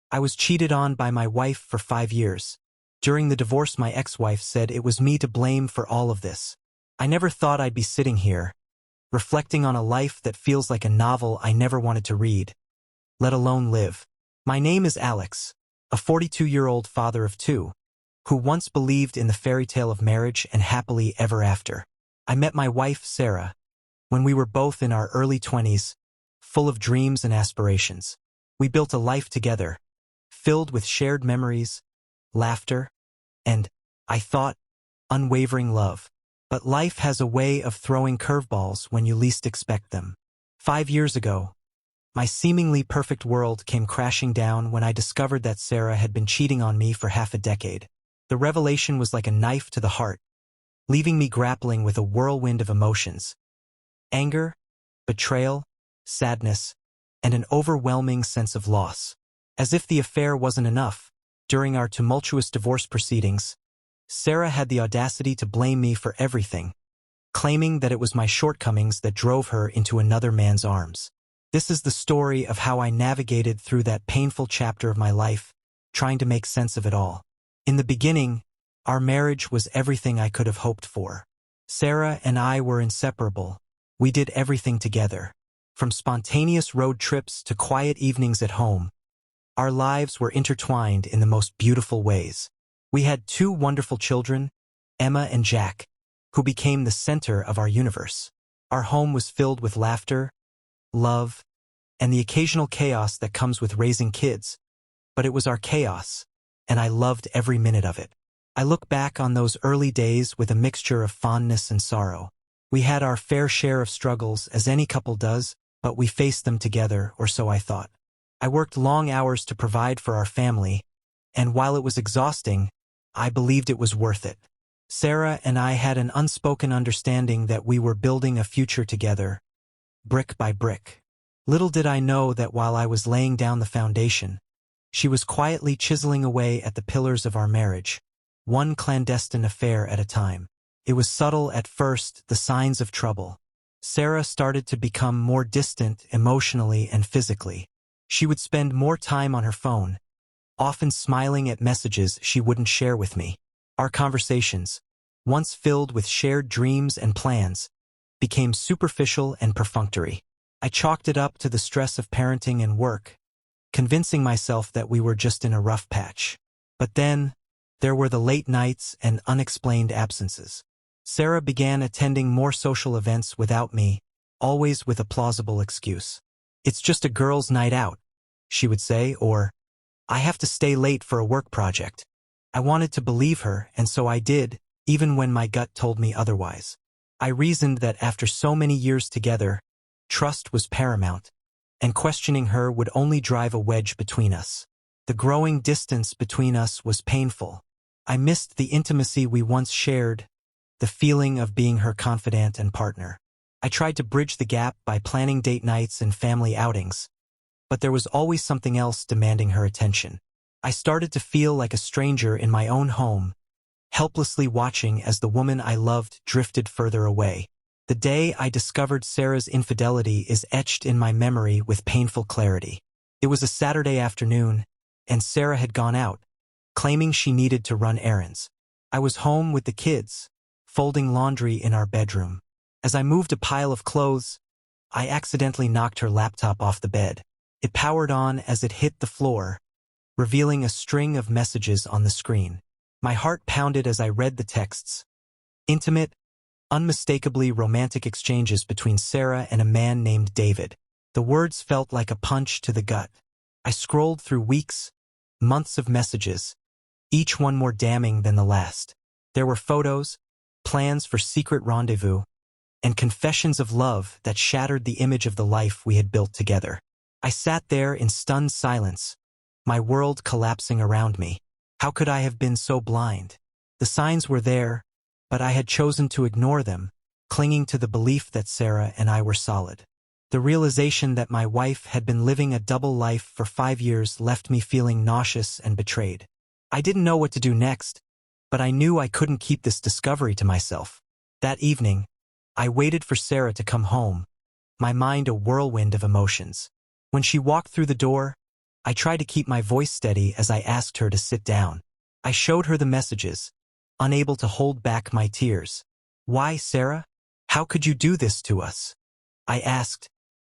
I was cheated on by my wife for 5 years. During the divorce, my ex-wife said it was me to blame for all of this. I never thought I'd be sitting here, reflecting on a life that feels like a novel I never wanted to read, let alone live. My name is Alex, a 42-year-old father of 2, who once believed in the fairy tale of marriage and happily ever after. I met my wife, Sarah, when we were both in our early 20s, full of dreams and aspirations. We built a life together, filled with shared memories, laughter, and, I thought, unwavering love. But life has a way of throwing curveballs when you least expect them. 5 years ago, my seemingly perfect world came crashing down when I discovered that Sarah had been cheating on me for half a decade. The revelation was like a knife to the heart, leaving me grappling with a whirlwind of emotions: anger, betrayal, sadness, and an overwhelming sense of loss. As if the affair wasn't enough, during our tumultuous divorce proceedings, Sarah had the audacity to blame me for everything, claiming that it was my shortcomings that drove her into another man's arms. This is the story of how I navigated through that painful chapter of my life, trying to make sense of it all. In the beginning, our marriage was everything I could have hoped for. Sarah and I were inseparable. We did everything together. From spontaneous road trips to quiet evenings at home, our lives were intertwined in the most beautiful ways. We had 2 wonderful children, Emma and Jack, who became the center of our universe. Our home was filled with laughter, love, and the occasional chaos that comes with raising kids, but it was our chaos, and I loved every minute of it. I look back on those early days with a mixture of fondness and sorrow. We had our fair share of struggles, as any couple does, but we faced them together, or so I thought. I worked long hours to provide for our family, and while it was exhausting, I believed it was worth it. Sarah and I had an unspoken understanding that we were building a future together, brick by brick. Little did I know that while I was laying down the foundation, she was quietly chiseling away at the pillars of our marriage, one clandestine affair at a time. It was subtle at first, the signs of trouble. Sarah started to become more distant emotionally and physically. She would spend more time on her phone, often smiling at messages she wouldn't share with me. Our conversations, once filled with shared dreams and plans, became superficial and perfunctory. I chalked it up to the stress of parenting and work, convincing myself that we were just in a rough patch. But then, there were the late nights and unexplained absences. Sarah began attending more social events without me, always with a plausible excuse. "It's just a girls' night out," she would say, or, "I have to stay late for a work project." I wanted to believe her, and so I did, even when my gut told me otherwise. I reasoned that after so many years together, trust was paramount, and questioning her would only drive a wedge between us. The growing distance between us was painful. I missed the intimacy we once shared, the feeling of being her confidant and partner. I tried to bridge the gap by planning date nights and family outings, but there was always something else demanding her attention. I started to feel like a stranger in my own home, helplessly watching as the woman I loved drifted further away. The day I discovered Sarah's infidelity is etched in my memory with painful clarity. It was a Saturday afternoon, and Sarah had gone out, claiming she needed to run errands. I was home with the kids, folding laundry in our bedroom. As I moved a pile of clothes, I accidentally knocked her laptop off the bed. It powered on as it hit the floor, revealing a string of messages on the screen. My heart pounded as I read the texts. Intimate, unmistakably romantic exchanges between Sarah and a man named David. The words felt like a punch to the gut. I scrolled through weeks, months of messages, each one more damning than the last. There were photos, plans for secret rendezvous, and confessions of love that shattered the image of the life we had built together. I sat there in stunned silence, my world collapsing around me. How could I have been so blind? The signs were there, but I had chosen to ignore them, clinging to the belief that Sarah and I were solid. The realization that my wife had been living a double life for 5 years left me feeling nauseous and betrayed. I didn't know what to do next, but I knew I couldn't keep this discovery to myself. That evening, I waited for Sarah to come home, my mind a whirlwind of emotions. When she walked through the door, I tried to keep my voice steady as I asked her to sit down. I showed her the messages, unable to hold back my tears. "Why, Sarah? How could you do this to us?" I asked,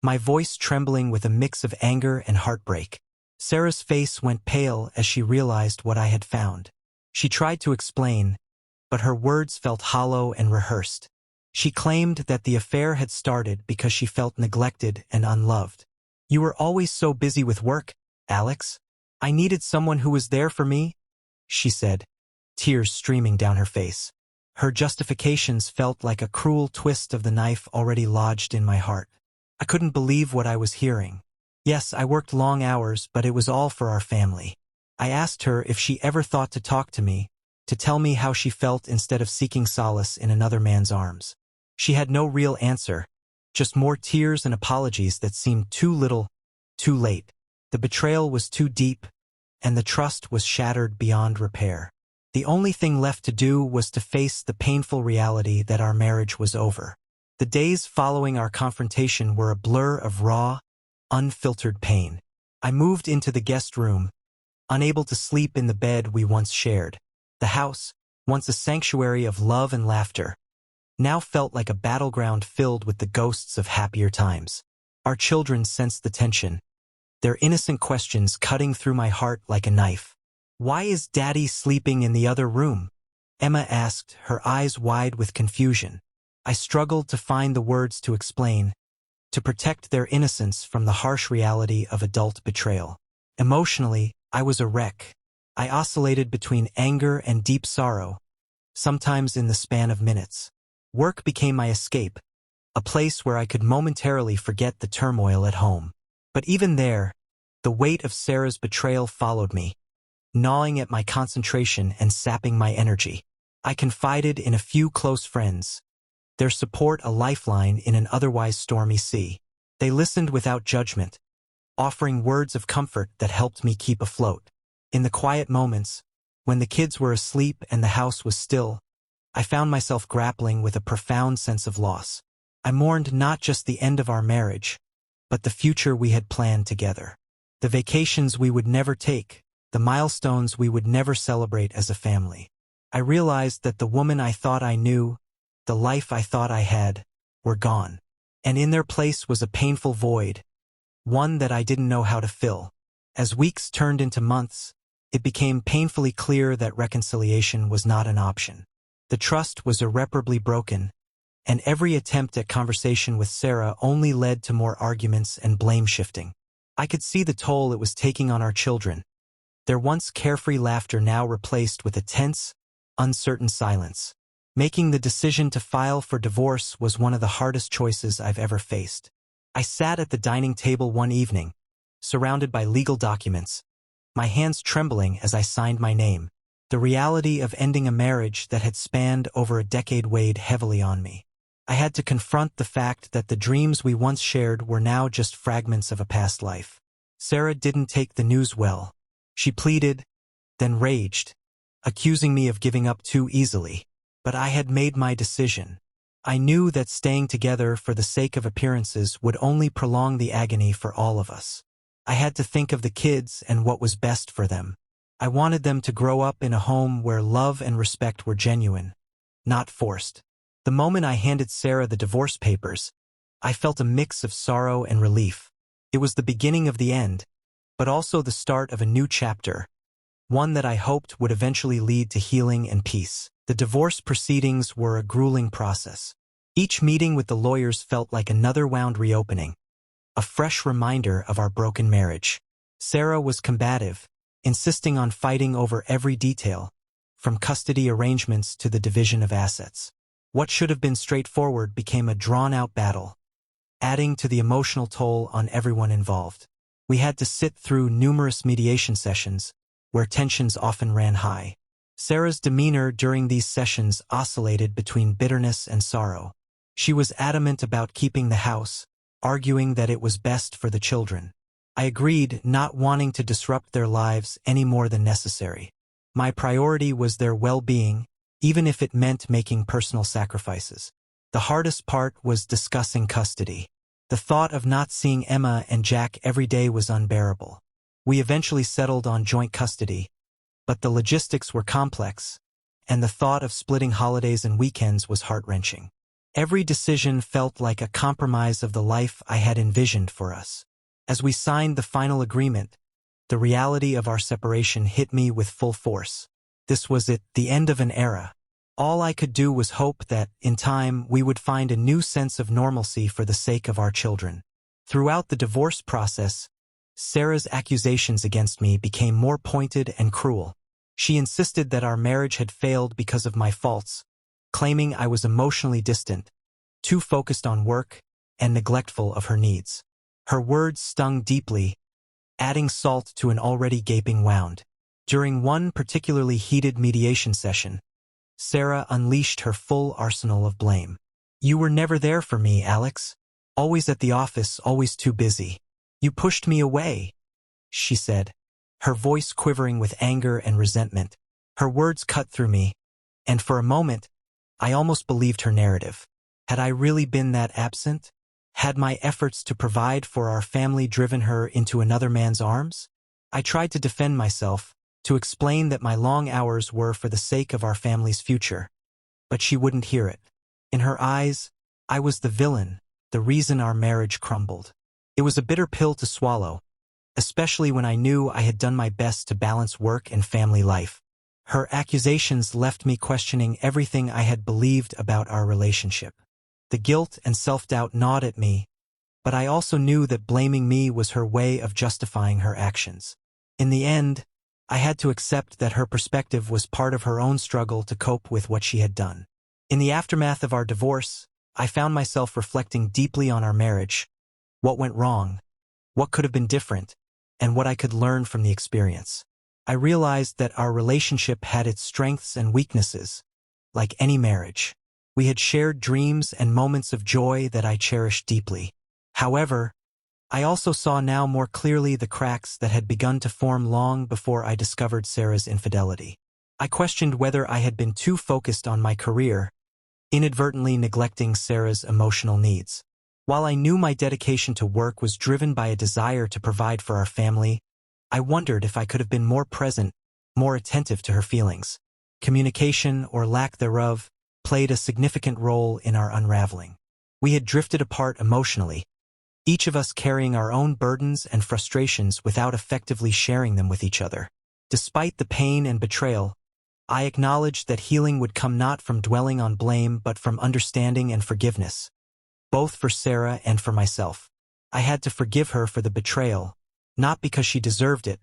my voice trembling with a mix of anger and heartbreak. Sarah's face went pale as she realized what I had found. She tried to explain, but her words felt hollow and rehearsed. She claimed that the affair had started because she felt neglected and unloved. "You were always so busy with work, Alex. I needed someone who was there for me," she said, tears streaming down her face. Her justifications felt like a cruel twist of the knife already lodged in my heart. I couldn't believe what I was hearing. Yes, I worked long hours, but it was all for our family. I asked her if she ever thought to talk to me, to tell me how she felt instead of seeking solace in another man's arms. She had no real answer, just more tears and apologies that seemed too little, too late. The betrayal was too deep, and the trust was shattered beyond repair. The only thing left to do was to face the painful reality that our marriage was over. The days following our confrontation were a blur of raw, unfiltered pain. I moved into the guest room, unable to sleep in the bed we once shared. The house, once a sanctuary of love and laughter, now felt like a battleground filled with the ghosts of happier times. Our children sensed the tension, their innocent questions cutting through my heart like a knife. "Why is Daddy sleeping in the other room?" Emma asked, her eyes wide with confusion. I struggled to find the words to explain, to protect their innocence from the harsh reality of adult betrayal. Emotionally, I was a wreck. I oscillated between anger and deep sorrow, sometimes in the span of minutes. Work became my escape, a place where I could momentarily forget the turmoil at home. But even there, the weight of Sarah's betrayal followed me, gnawing at my concentration and sapping my energy. I confided in a few close friends, their support a lifeline in an otherwise stormy sea. They listened without judgment, offering words of comfort that helped me keep afloat. In the quiet moments, when the kids were asleep and the house was still, I found myself grappling with a profound sense of loss. I mourned not just the end of our marriage, but the future we had planned together. The vacations we would never take, the milestones we would never celebrate as a family. I realized that the woman I thought I knew, the life I thought I had, were gone. And in their place was a painful void, one that I didn't know how to fill. As weeks turned into months, it became painfully clear that reconciliation was not an option. The trust was irreparably broken, and every attempt at conversation with Sarah only led to more arguments and blame shifting. I could see the toll it was taking on our children, their once carefree laughter now replaced with a tense, uncertain silence. Making the decision to file for divorce was one of the hardest choices I've ever faced. I sat at the dining table one evening, surrounded by legal documents, my hands trembling as I signed my name. The reality of ending a marriage that had spanned over a decade weighed heavily on me. I had to confront the fact that the dreams we once shared were now just fragments of a past life. Sarah didn't take the news well. She pleaded, then raged, accusing me of giving up too easily. But I had made my decision. I knew that staying together for the sake of appearances would only prolong the agony for all of us. I had to think of the kids and what was best for them. I wanted them to grow up in a home where love and respect were genuine, not forced. The moment I handed Sarah the divorce papers, I felt a mix of sorrow and relief. It was the beginning of the end, but also the start of a new chapter, one that I hoped would eventually lead to healing and peace. The divorce proceedings were a grueling process. Each meeting with the lawyers felt like another wound reopening, a fresh reminder of our broken marriage. Sarah was combative, insisting on fighting over every detail, from custody arrangements to the division of assets. What should have been straightforward became a drawn-out battle, adding to the emotional toll on everyone involved. We had to sit through numerous mediation sessions, where tensions often ran high. Sarah's demeanor during these sessions oscillated between bitterness and sorrow. She was adamant about keeping the house, arguing that it was best for the children. I agreed, not wanting to disrupt their lives any more than necessary. My priority was their well-being, even if it meant making personal sacrifices. The hardest part was discussing custody. The thought of not seeing Emma and Jack every day was unbearable. We eventually settled on joint custody, but the logistics were complex, and the thought of splitting holidays and weekends was heart-wrenching. Every decision felt like a compromise of the life I had envisioned for us. As we signed the final agreement, the reality of our separation hit me with full force. This was it, the end of an era. All I could do was hope that, in time, we would find a new sense of normalcy for the sake of our children. Throughout the divorce process, Sarah's accusations against me became more pointed and cruel. She insisted that our marriage had failed because of my faults, claiming I was emotionally distant, too focused on work, and neglectful of her needs. Her words stung deeply, adding salt to an already gaping wound. During one particularly heated mediation session, Sarah unleashed her full arsenal of blame. "You were never there for me, Alex. Always at the office, always too busy. You pushed me away," she said, her voice quivering with anger and resentment. Her words cut through me, and for a moment, I almost believed her narrative. Had I really been that absent? Had my efforts to provide for our family driven her into another man's arms? I tried to defend myself, to explain that my long hours were for the sake of our family's future. But she wouldn't hear it. In her eyes, I was the villain, the reason our marriage crumbled. It was a bitter pill to swallow, especially when I knew I had done my best to balance work and family life. Her accusations left me questioning everything I had believed about our relationship. The guilt and self-doubt gnawed at me, but I also knew that blaming me was her way of justifying her actions. In the end, I had to accept that her perspective was part of her own struggle to cope with what she had done. In the aftermath of our divorce, I found myself reflecting deeply on our marriage, what went wrong, what could have been different, and what I could learn from the experience. I realized that our relationship had its strengths and weaknesses. Like any marriage, we had shared dreams and moments of joy that I cherished deeply. However, I also saw now more clearly the cracks that had begun to form long before I discovered Sarah's infidelity. I questioned whether I had been too focused on my career, inadvertently neglecting Sarah's emotional needs. While I knew my dedication to work was driven by a desire to provide for our family, I wondered if I could have been more present, more attentive to her feelings. Communication, or lack thereof, played a significant role in our unraveling. We had drifted apart emotionally, each of us carrying our own burdens and frustrations without effectively sharing them with each other. Despite the pain and betrayal, I acknowledged that healing would come not from dwelling on blame but from understanding and forgiveness, both for Sarah and for myself. I had to forgive her for the betrayal, not because she deserved it,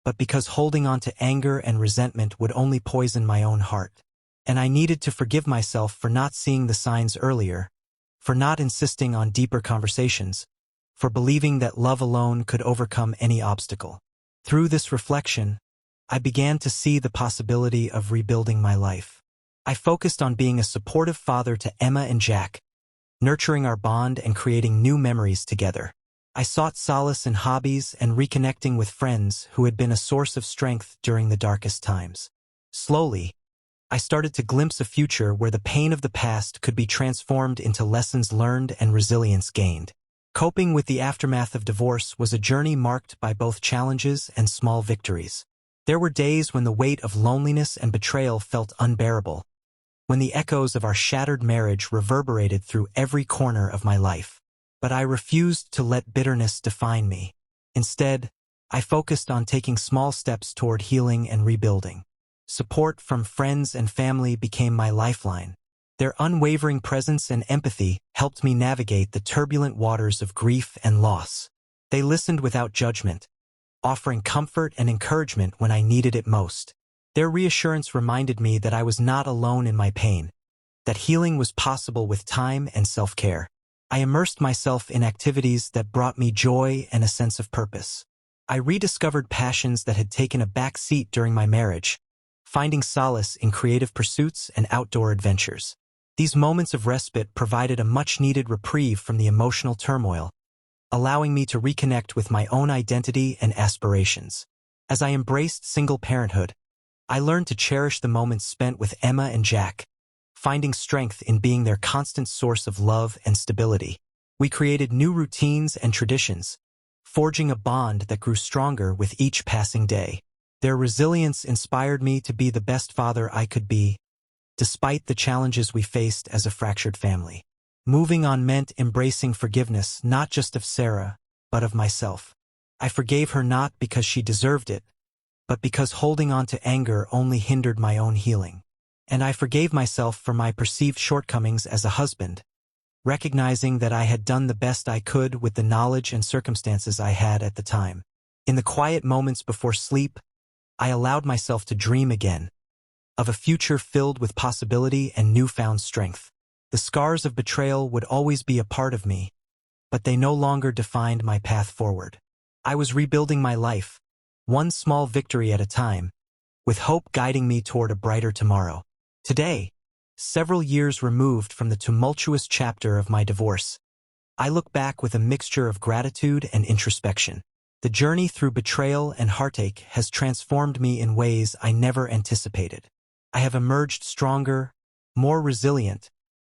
but because holding on to anger and resentment would only poison my own heart. And I needed to forgive myself for not seeing the signs earlier, for not insisting on deeper conversations, for believing that love alone could overcome any obstacle. Through this reflection, I began to see the possibility of rebuilding my life. I focused on being a supportive father to Emma and Jack, nurturing our bond and creating new memories together. I sought solace in hobbies and reconnecting with friends who had been a source of strength during the darkest times. Slowly, I started to glimpse a future where the pain of the past could be transformed into lessons learned and resilience gained. Coping with the aftermath of divorce was a journey marked by both challenges and small victories. There were days when the weight of loneliness and betrayal felt unbearable, when the echoes of our shattered marriage reverberated through every corner of my life. But I refused to let bitterness define me. Instead, I focused on taking small steps toward healing and rebuilding. Support from friends and family became my lifeline. Their unwavering presence and empathy helped me navigate the turbulent waters of grief and loss. They listened without judgment, offering comfort and encouragement when I needed it most. Their reassurance reminded me that I was not alone in my pain, that healing was possible with time and self-care. I immersed myself in activities that brought me joy and a sense of purpose. I rediscovered passions that had taken a back seat during my marriage, finding solace in creative pursuits and outdoor adventures. These moments of respite provided a much-needed reprieve from the emotional turmoil, allowing me to reconnect with my own identity and aspirations. As I embraced single parenthood, I learned to cherish the moments spent with Emma and Jack, finding strength in being their constant source of love and stability. We created new routines and traditions, forging a bond that grew stronger with each passing day. Their resilience inspired me to be the best father I could be, despite the challenges we faced as a fractured family. Moving on meant embracing forgiveness not just of Sarah, but of myself. I forgave her not because she deserved it, but because holding on to anger only hindered my own healing. And I forgave myself for my perceived shortcomings as a husband, recognizing that I had done the best I could with the knowledge and circumstances I had at the time. In the quiet moments before sleep, I allowed myself to dream again, of a future filled with possibility and newfound strength. The scars of betrayal would always be a part of me, but they no longer defined my path forward. I was rebuilding my life, one small victory at a time, with hope guiding me toward a brighter tomorrow. Today, several years removed from the tumultuous chapter of my divorce, I look back with a mixture of gratitude and introspection. The journey through betrayal and heartache has transformed me in ways I never anticipated. I have emerged stronger, more resilient,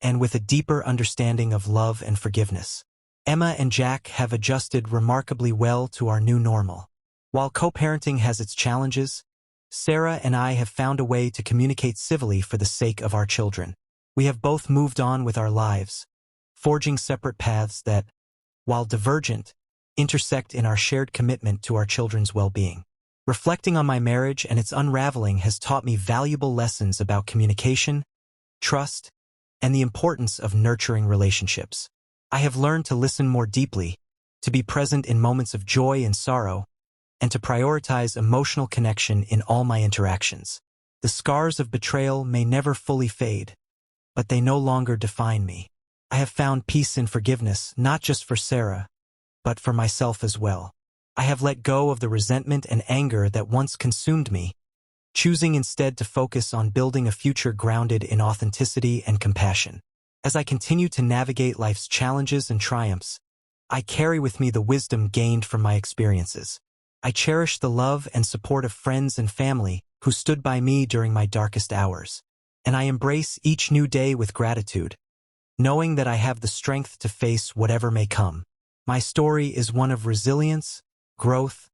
and with a deeper understanding of love and forgiveness. Emma and Jack have adjusted remarkably well to our new normal. While co-parenting has its challenges, Sarah and I have found a way to communicate civilly for the sake of our children. We have both moved on with our lives, forging separate paths that, while divergent, intersect in our shared commitment to our children's well-being. Reflecting on my marriage and its unraveling has taught me valuable lessons about communication, trust, and the importance of nurturing relationships. I have learned to listen more deeply, to be present in moments of joy and sorrow, and to prioritize emotional connection in all my interactions. The scars of betrayal may never fully fade, but they no longer define me. I have found peace in forgiveness, not just for Sarah, but for myself as well. I have let go of the resentment and anger that once consumed me, choosing instead to focus on building a future grounded in authenticity and compassion. As I continue to navigate life's challenges and triumphs, I carry with me the wisdom gained from my experiences. I cherish the love and support of friends and family who stood by me during my darkest hours, and I embrace each new day with gratitude, knowing that I have the strength to face whatever may come. My story is one of resilience, growth,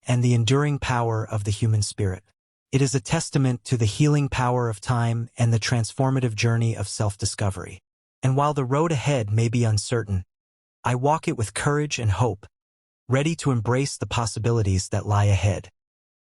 and the enduring power of the human spirit. It is a testament to the healing power of time and the transformative journey of self-discovery. And while the road ahead may be uncertain, I walk it with courage and hope, ready to embrace the possibilities that lie ahead.